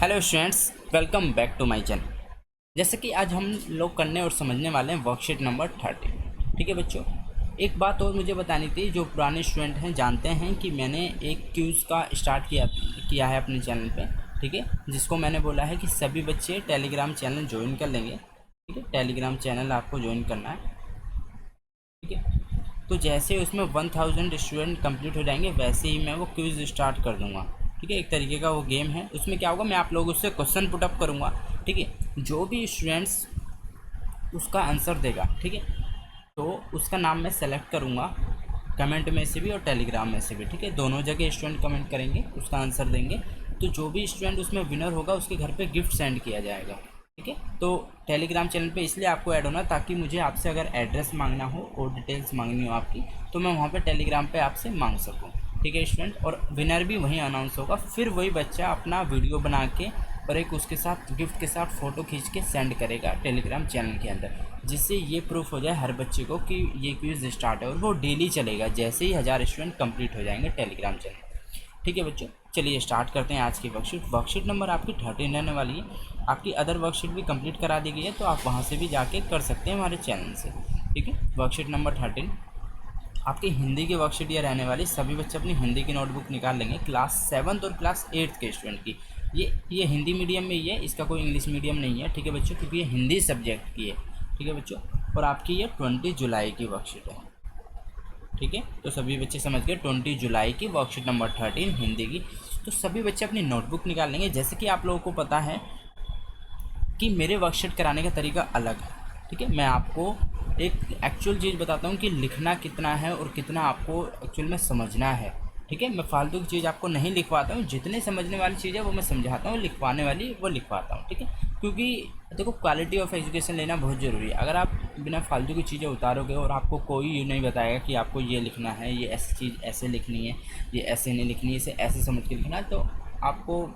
Hello students, welcome back to my channel. जैसे कि आज हम लोग करने और समझने वाले हैं वर्कशीट नंबर 30। ठीक है बच्चों, एक बात और मुझे बतानी थी। जो पुराने स्टूडेंट हैं जानते हैं कि मैंने एक क्यूज़ का स्टार्ट किया है अपने चैनल पे। ठीक है, जिसको मैंने बोला है कि सभी बच्चे टेलीग्राम चैनल ज्वाइन कर लेंगे। ठीक है, टेलीग्राम चैनल आपको ज्वाइन करना है। ठीक है, तो जैसे उसमें 1000 स्टूडेंट कंप्लीट हो जाएंगे वैसे ही मैं वो क्विज़ स्टार्ट कर दूंगा। ठीक है, एक तरीके का वो गेम है। उसमें क्या होगा, मैं आप लोगों से क्वेश्चन पुट अप करूँगा। ठीक है, जो भी स्टूडेंट्स उसका आंसर देगा, ठीक है, तो उसका नाम मैं सेलेक्ट करूँगा कमेंट में से भी और टेलीग्राम में से भी। ठीक है, दोनों जगह स्टूडेंट कमेंट करेंगे, उसका आंसर देंगे, तो जो भी स्टूडेंट उसमें विनर होगा उसके घर पे गिफ्ट सेंड किया जाएगा। ठीक है, तो टेलीग्राम चैनल पे इसलिए आपको ऐड होना ताकि मुझे आपसे अगर एड्रेस मांगना हो और डिटेल्स मांगनी हो आपकी, तो मैं वहाँ पे टेलीग्राम पे आपसे मांग सकूँ। ठीक है स्टूडेंट, और विनर भी वहीं अनाउंस होगा। फिर वही बच्चा अपना वीडियो बना के और एक उसके साथ गिफ्ट के साथ फ़ोटो खींच के सेंड करेगा टेलीग्राम चैनल के अंदर, जिससे ये प्रूफ हो जाए हर बच्चे को कि ये क्विज़ स्टार्ट है। और वो डेली चलेगा जैसे ही 1000 स्टूडेंट कंप्लीट हो जाएंगे टेलीग्राम चैनल। ठीक है बच्चों, चलिए स्टार्ट करते हैं आज की वर्कशीट। वर्कशीट नंबर आपकी 13 रहने वाली है। आपकी अदर वर्कशीट भी कंप्लीट करा दी गई है, तो आप वहाँ से भी जाके कर सकते हैं हमारे चैनल से। ठीक है, वर्कशीट नंबर 13 आपकी हिंदी की वर्कशीट ये रहने वाली। सभी बच्चे अपनी हिंदी की नोटबुक निकाल लेंगे, क्लास 7 और क्लास 8 के स्टूडेंट की। ये हिंदी मीडियम में ही है, इसका कोई इंग्लिश मीडियम नहीं है। ठीक है बच्चों, क्योंकि ये हिंदी सब्जेक्ट की है। ठीक है बच्चों, और आपकी ये 20 जुलाई की वर्कशीट है। ठीक है, तो सभी बच्चे समझ गए, 20 जुलाई की वर्कशीट नंबर 13 हिंदी की। तो सभी बच्चे अपनी नोटबुक निकाल लेंगे। जैसे कि आप लोगों को पता है कि मेरे वर्कशीट कराने का तरीका अलग है। ठीक है, मैं आपको एक एक्चुअल चीज़ बताता हूँ कि लिखना कितना है और कितना आपको एक्चुअल में समझना है। ठीक है, मैं फालतू की चीज़ आपको नहीं लिखवाता हूँ। जितने समझने वाली चीज़ है वो मैं समझाता हूँ, लिखवाने वाली वो लिखवाता हूँ। ठीक है, क्योंकि देखो क्वालिटी ऑफ एजुकेशन लेना बहुत ज़रूरी है। अगर आप बिना फालतू की चीज़ें उतारोगे और आपको कोई ये नहीं बताएगा कि आपको ये लिखना है, ये ऐसी चीज़ ऐसे लिखनी है, ये ऐसे नहीं लिखनी है, इसे ऐसे समझ के लिखना है, तो आपको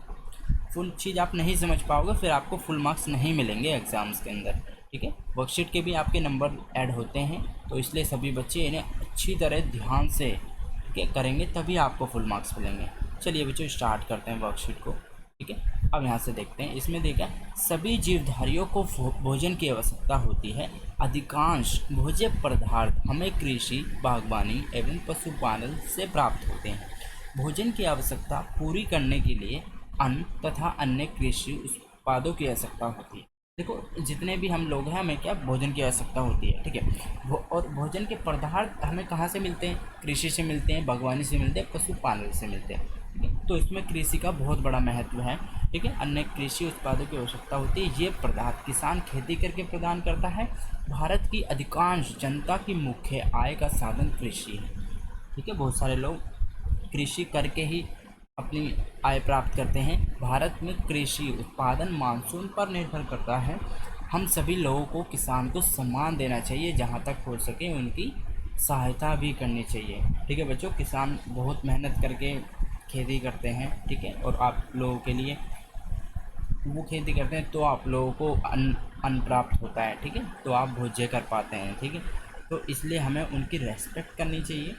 फुल चीज़ आप नहीं समझ पाओगे, फिर आपको फुल मार्क्स नहीं मिलेंगे एग्ज़ाम्स के अंदर। ठीक है, वर्कशीट के भी आपके नंबर ऐड होते हैं, तो इसलिए सभी बच्चे इन्हें अच्छी तरह ध्यान से ठीक है करेंगे, तभी आपको फुल मार्क्स मिलेंगे। चलिए बच्चों स्टार्ट करते हैं वर्कशीट को। ठीक है, अब यहाँ से देखते हैं। इसमें देखा, सभी जीवधारियों को भोजन की आवश्यकता होती है। अधिकांश भोज्य पदार्थ हमें कृषि, बागवानी एवं पशुपालन से प्राप्त होते हैं। भोजन की आवश्यकता पूरी करने के लिए अन्न तथा अन्य कृषि उत्पादों की आवश्यकता होती है। देखो जितने भी हम लोग हैं, हमें क्या भोजन की आवश्यकता होती है। ठीक है, और भोजन के पदार्थ हमें कहाँ से मिलते हैं? कृषि से मिलते हैं, बागवानी से मिलते हैं, पशुपालन से मिलते हैं। ठीक है, तो इसमें कृषि का बहुत बड़ा महत्व है। ठीक है, अन्य कृषि उत्पादों की आवश्यकता होती है। ये पदार्थ किसान खेती करके प्रदान करता है। भारत की अधिकांश जनता की मुख्य आय का साधन कृषि है। ठीक है, बहुत सारे लोग कृषि करके ही अपनी आय प्राप्त करते हैं। भारत में कृषि उत्पादन मानसून पर निर्भर करता है। हम सभी लोगों को किसान को सम्मान देना चाहिए, जहाँ तक हो सके उनकी सहायता भी करनी चाहिए। ठीक है बच्चों, किसान बहुत मेहनत करके खेती करते हैं। ठीक है, और आप लोगों के लिए वो खेती करते हैं, तो आप लोगों को अन्न प्राप्त होता है। ठीक है, तो आप भोज्य कर पाते हैं। ठीक है, तो इसलिए हमें उनकी रेस्पेक्ट करनी चाहिए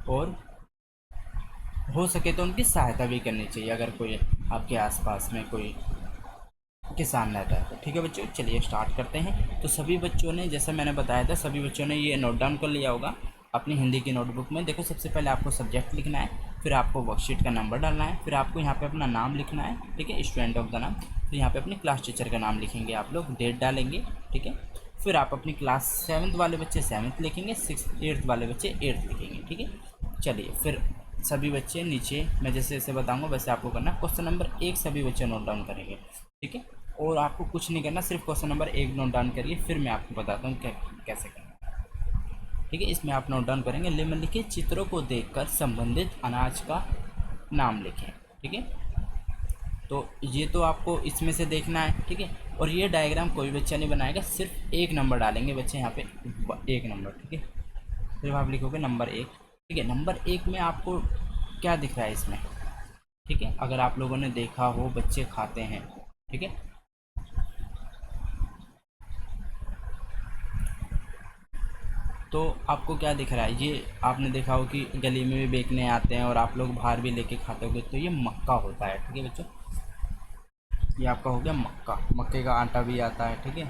और हो सके तो उनकी सहायता भी करनी चाहिए, अगर कोई आपके आसपास में कोई किसान रहता है तो। ठीक है बच्चों, चलिए स्टार्ट करते हैं। तो सभी बच्चों ने, जैसा मैंने बताया था, सभी बच्चों ने ये नोट डाउन कर लिया होगा अपनी हिंदी की नोटबुक में। देखो सबसे पहले आपको सब्जेक्ट लिखना है, फिर आपको वर्कशीट का नंबर डालना है, फिर आपको यहाँ पे अपना नाम लिखना है। ठीक है, स्टूडेंट ऑफ द नाम, फिर यहाँ पे अपने क्लास टीचर का नाम लिखेंगे आप लोग, डेट डालेंगे। ठीक है, फिर आप अपनी क्लास 7th वाले बच्चे 7th लिखेंगे, 6th 8th वाले बच्चे 8th लिखेंगे। ठीक है, चलिए फिर सभी बच्चे नीचे मैं जैसे जैसे बताऊंगा वैसे आपको करना। क्वेश्चन नंबर 1 सभी बच्चे नोट डाउन करेंगे। ठीक है, और आपको कुछ नहीं करना, सिर्फ क्वेश्चन नंबर 1 नोट डाउन करिए, फिर मैं आपको बताता हूँ कैसे करना। ठीक है, इसमें आप नोट डाउन करेंगे, निम्नलिखित चित्रों को देखकर संबंधित अनाज का नाम लिखें। ठीक है, तो ये तो आपको इसमें से देखना है। ठीक है, और ये डायग्राम कोई बच्चा नहीं बनाएगा, सिर्फ 1 नंबर डालेंगे बच्चे यहाँ पे, 1 नंबर। ठीक है, फिर आप लिखोगे नंबर 1। ठीक है, नंबर 1 में आपको क्या दिख रहा है इसमें? ठीक है, अगर आप लोगों ने देखा हो बच्चे खाते हैं। ठीक है, तो आपको क्या दिख रहा है? ये आपने देखा हो कि गली में भी बेचने आते हैं और आप लोग बाहर भी लेके खाते होगे, तो ये मक्का होता है। ठीक है बच्चों, ये आपका हो गया मक्का, मक्के का आटा भी आता है, ठीक है।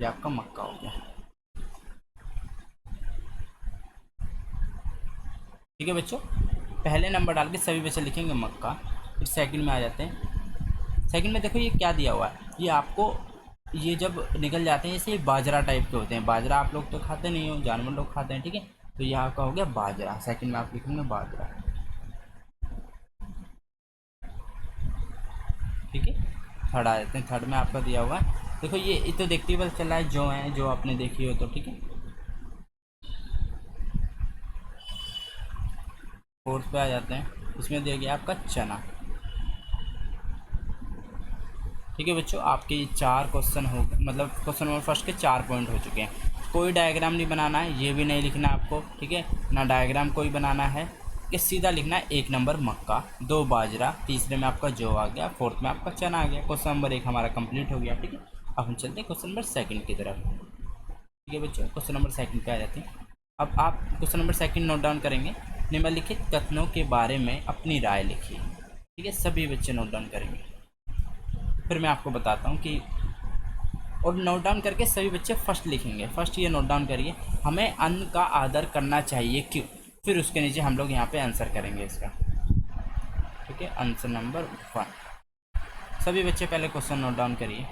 ये आपका मक्का हो गया, ठीक है बच्चों। पहले नंबर डाल के सभी बच्चे लिखेंगे मक्का। फिर सेकंड में आ जाते हैं। सेकंड में देखो ये क्या दिया हुआ है, ये आपको, ये जब निकल जाते हैं ऐसे बाजरा टाइप के होते हैं। बाजरा आप लोग तो खाते नहीं हो, जानवर लोग खाते हैं, ठीक है। तो ये आपका हो गया बाजरा, सेकंड में आप लिखेंगे बाजरा, ठीक है। थर्ड आ जाते हैं। थर्ड में आपका दिया हुआ है, देखो ये तो देखते ही पता चल रहा है जो है, जो आपने देखी हो तो, ठीक है। फोर्थ पे आ जाते हैं, इसमें दिया गया आपका चना, ठीक है बच्चों। आपके ये चार क्वेश्चन हो, मतलब क्वेश्चन नंबर फर्स्ट के 4 पॉइंट हो चुके हैं। कोई डायग्राम नहीं बनाना है, ये भी नहीं लिखना आपको, ठीक है ना, डायग्राम कोई बनाना है, कि सीधा लिखना है 1 नंबर मक्का, 2 बाजरा, तीसरे में आपका जौ आ गया, फोर्थ में आपका चना आ गया। क्वेश्चन नंबर 1 हमारा कंप्लीट हो गया, ठीक है। अब हम चलते हैं क्वेश्चन नंबर सेकंड की तरफ, ठीक है बच्चों। क्वेश्चन नंबर सेकंड पे आ जाते हैं। अब आप question number second note down करेंगे। निम्नलिखित कथनों के बारे में अपनी राय लिखिए, ठीक है। सभी बच्चे नोट डाउन करेंगे, फिर मैं आपको बताता हूँ कि, और नोट डाउन करके सभी बच्चे फर्स्ट लिखेंगे। फर्स्ट ये नोट डाउन करिए, हमें अन्न का आदर करना चाहिए क्यों। फिर उसके नीचे हम लोग यहाँ पे आंसर करेंगे इसका, ठीक है। आंसर नंबर 1, सभी बच्चे पहले क्वेश्चन नोट डाउन करिए,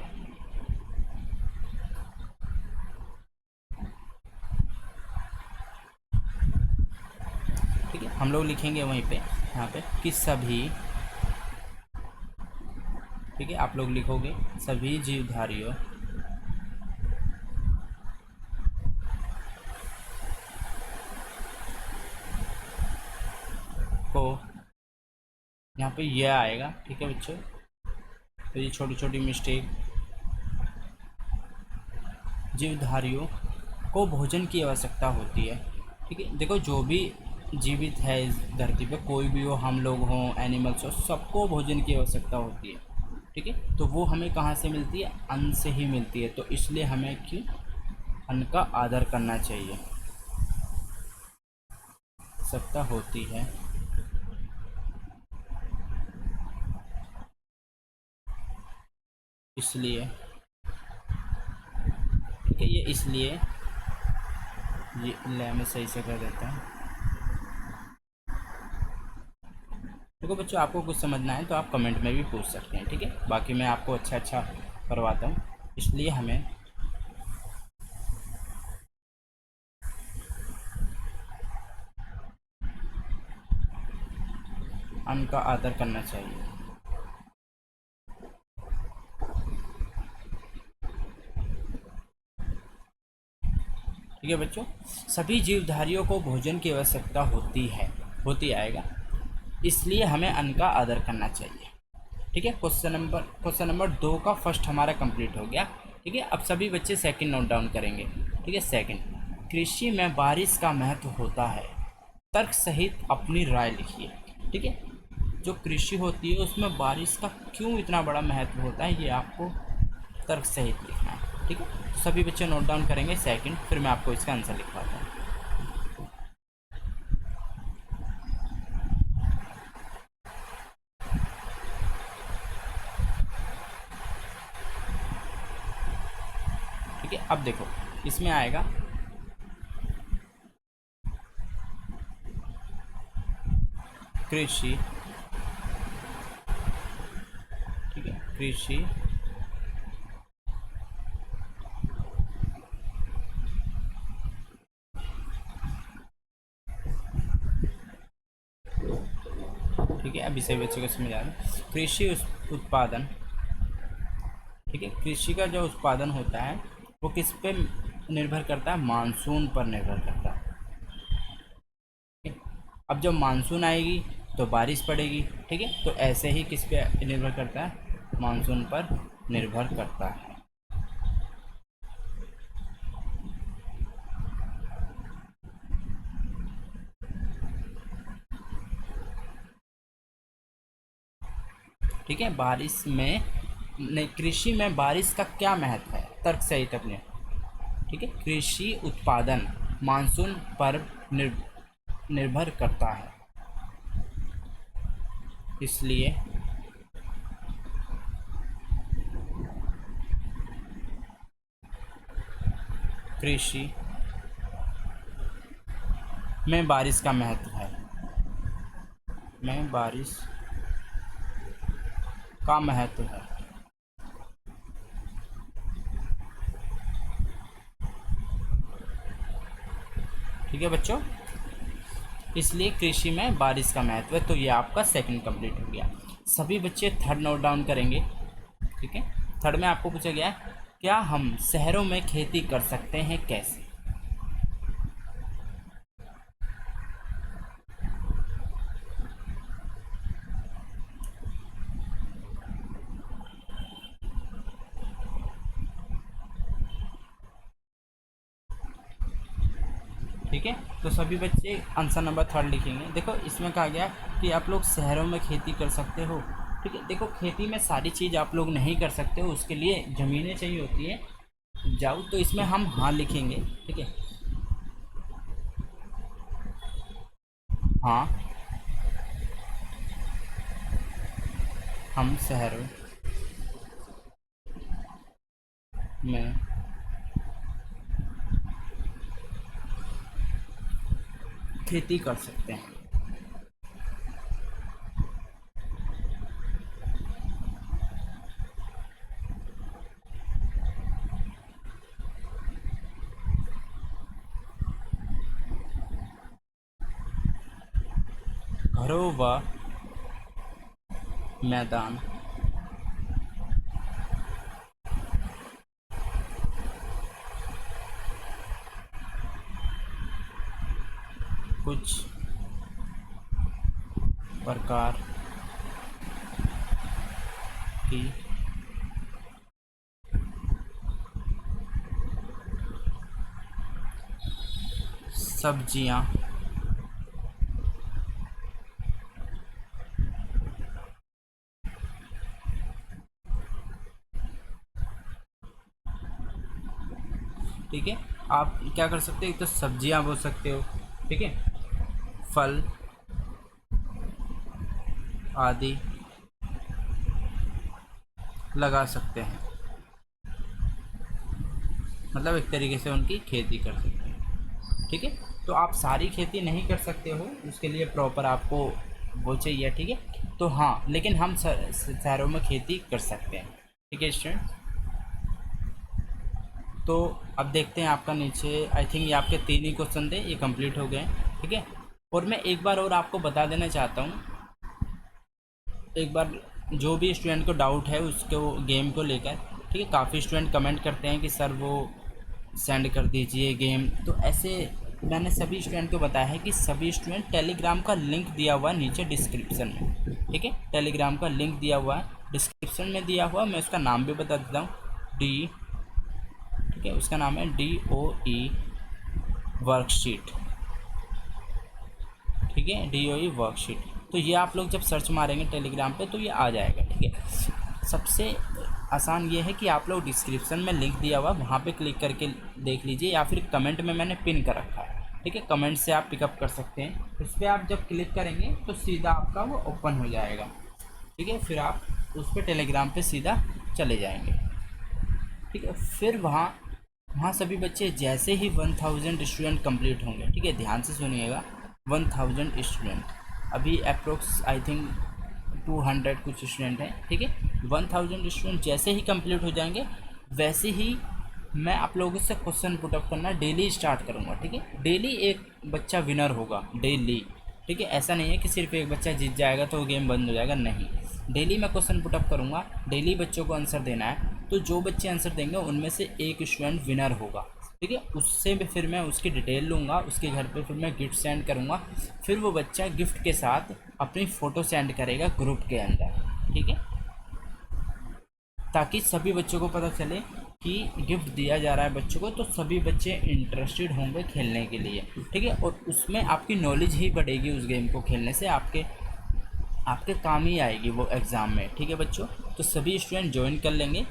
ठीक है। हम लोग लिखेंगे वहीं पे, यहाँ पे कि सभी, ठीक है, आप लोग लिखोगे सभी जीवधारियों को, यहाँ पे यह आएगा, ठीक है बच्चों। तो ये छोटी छोटी मिस्टेक, जीवधारियों को भोजन की आवश्यकता होती है, ठीक है। देखो जो भी जीवित है इस धरती पे, कोई भी हो, हम लोग हों, एनिमल्स हो, सबको भोजन की आवश्यकता होती है, ठीक है। तो वो हमें कहाँ से मिलती है, अन्न से ही मिलती है। तो इसलिए हमें क्यों, अन्न का आदर करना चाहिए, आवश्यकता होती है, इसलिए, ठीक है। ये इसलिए, ये ले में सही से कर देता है। देखो बच्चों, आपको कुछ समझना है तो आप कमेंट में भी पूछ सकते हैं, ठीक है। बाकी मैं आपको अच्छा अच्छा करवाता हूँ, इसलिए हमें अन्न का आदर करना चाहिए, ठीक है बच्चों। सभी जीवधारियों को भोजन की आवश्यकता होती आएगा, इसलिए हमें अन्न का आदर करना चाहिए, ठीक है। क्वेश्चन नंबर 2 का फर्स्ट हमारा कंप्लीट हो गया, ठीक है। अब सभी बच्चे सेकंड नोट डाउन करेंगे, ठीक है। सेकंड, कृषि में बारिश का महत्व होता है, तर्क सहित अपनी राय लिखिए, ठीक है। जो कृषि होती है उसमें बारिश का क्यों इतना बड़ा महत्व होता है, ये आपको तर्क सहित लिखना है, ठीक है। सभी बच्चे नोट डाउन करेंगे सेकंड, फिर मैं आपको इसका आंसर लिखवाता हूँ, ठीक है। अब देखो इसमें आएगा, कृषि, ठीक है, कृषि ठीक है। अभी सभी बच्चों को समझ आ रहा है। कृषि उत्पादन, ठीक है। कृषि का जो उत्पादन होता है वो किस पे निर्भर करता है, मानसून पर निर्भर करता है, ठीक है? अब जब मानसून आएगी तो बारिश पड़ेगी, ठीक है। तो ऐसे ही किस पे निर्भर करता है, मानसून पर निर्भर करता है, ठीक है। बारिश में नहीं, कृषि में बारिश का क्या महत्व है, तर्क सहित अपने, ठीक है। कृषि उत्पादन मानसून पर निर्भर करता है, इसलिए कृषि में बारिश का महत्व है, में बारिश का महत्व है। ठीक है बच्चों, इसलिए कृषि में बारिश का महत्व है। तो ये आपका सेकंड कंप्लीट हो गया। सभी बच्चे थर्ड नोट डाउन करेंगे। ठीक है, थर्ड में आपको पूछा गया है, क्या हम शहरों में खेती कर सकते हैं, कैसे? ठीक है, तो सभी बच्चे आंसर नंबर थर्ड लिखेंगे। देखो इसमें कहा गया कि आप लोग शहरों में खेती कर सकते हो। ठीक है, देखो खेती में सारी चीज़ आप लोग नहीं कर सकते हो, उसके लिए ज़मीनें चाहिए होती है जाओ, तो इसमें हम हाँ लिखेंगे। ठीक है, हाँ हम शहरों में खेती कर सकते हैं। घरों व मैदान कुछ प्रकार की सब्जियां ठीक है, आप क्या कर सकते हो, एक तो सब्जियां बो सकते हो। ठीक है, फल आदि लगा सकते हैं, मतलब एक तरीके से उनकी खेती कर सकते हैं। ठीक है, तो आप सारी खेती नहीं कर सकते हो, उसके लिए प्रॉपर आपको वो चाहिए। ठीक है, तो हाँ लेकिन हम शहरों में खेती कर सकते हैं। ठीक है स्टूडेंट, तो अब देखते हैं आपका नीचे, आई थिंक ये आपके 3 ही क्वेश्चन थे, ये कंप्लीट हो गए। ठीक है, और मैं एक बार और आपको बता देना चाहता हूँ, एक बार जो भी स्टूडेंट को डाउट है उसको गेम को लेकर, ठीक है, काफ़ी स्टूडेंट कमेंट करते हैं कि सर वो सेंड कर दीजिए गेम, तो ऐसे मैंने सभी स्टूडेंट को बताया है कि सभी स्टूडेंट टेलीग्राम का लिंक दिया हुआ है नीचे डिस्क्रिप्शन में। ठीक है, टेलीग्राम का लिंक दिया हुआ है डिस्क्रिप्शन में दिया हुआ, मैं उसका नाम भी बता देता हूँ, डी, ठीक है, उसका नाम है DOE वर्कशीट। ठीक है, DOE वर्कशीट, तो ये आप लोग जब सर्च मारेंगे टेलीग्राम पे तो ये आ जाएगा। ठीक है, सबसे आसान ये है कि आप लोग डिस्क्रिप्शन में लिंक दिया हुआ वहाँ पे क्लिक करके देख लीजिए, या फिर कमेंट में मैंने पिन कर रखा है। ठीक है, कमेंट से आप पिकअप कर सकते हैं, उस पर आप जब क्लिक करेंगे तो सीधा आपका वो ओपन हो जाएगा। ठीक है, फिर आप उस पर टेलीग्राम पे सीधा चले जाएंगे। ठीक है, फिर वहाँ वहाँ सभी बच्चे जैसे ही 1000 स्टूडेंट कंप्लीट होंगे, ठीक है, ध्यान से सुनिएगा, 1000 स्टूडेंट, अभी अप्रोक्स आई थिंक 200 कुछ स्टूडेंट हैं। ठीक है, 1000 स्टूडेंट जैसे ही कंप्लीट हो जाएंगे वैसे ही मैं आप लोगों से क्वेश्चन पुटअप करना डेली स्टार्ट करूँगा। ठीक है, डेली एक बच्चा विनर होगा, डेली। ठीक है, ऐसा नहीं है कि सिर्फ एक बच्चा जीत जाएगा तो गेम बंद हो जाएगा, नहीं, डेली मैं क्वेश्चन पुटअप करूँगा, डेली बच्चों को आंसर देना है, तो जो बच्चे आंसर देंगे उनमें से एक स्टूडेंट विनर होगा। ठीक है, उससे भी फिर मैं उसकी डिटेल लूँगा, उसके घर पे फिर मैं गिफ्ट सेंड करूँगा, फिर वो बच्चा गिफ्ट के साथ अपनी फ़ोटो सेंड करेगा ग्रुप के अंदर। ठीक है, ताकि सभी बच्चों को पता चले कि गिफ्ट दिया जा रहा है बच्चों को, तो सभी बच्चे इंटरेस्टेड होंगे खेलने के लिए। ठीक है, और उसमें आपकी नॉलेज ही बढ़ेगी, उस गेम को खेलने से आपके आपके काम ही आएगी वो एग्ज़ाम में। ठीक है बच्चों, तो सभी स्टूडेंट ज्वाइन कर लेंगे।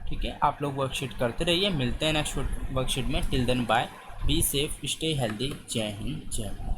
ठीक है, आप लोग वर्कशीट करते रहिए, मिलते हैं नेक्स्ट वर्कशीट में। Till then bye, be safe, stay healthy, जय हिंद, जय भारत।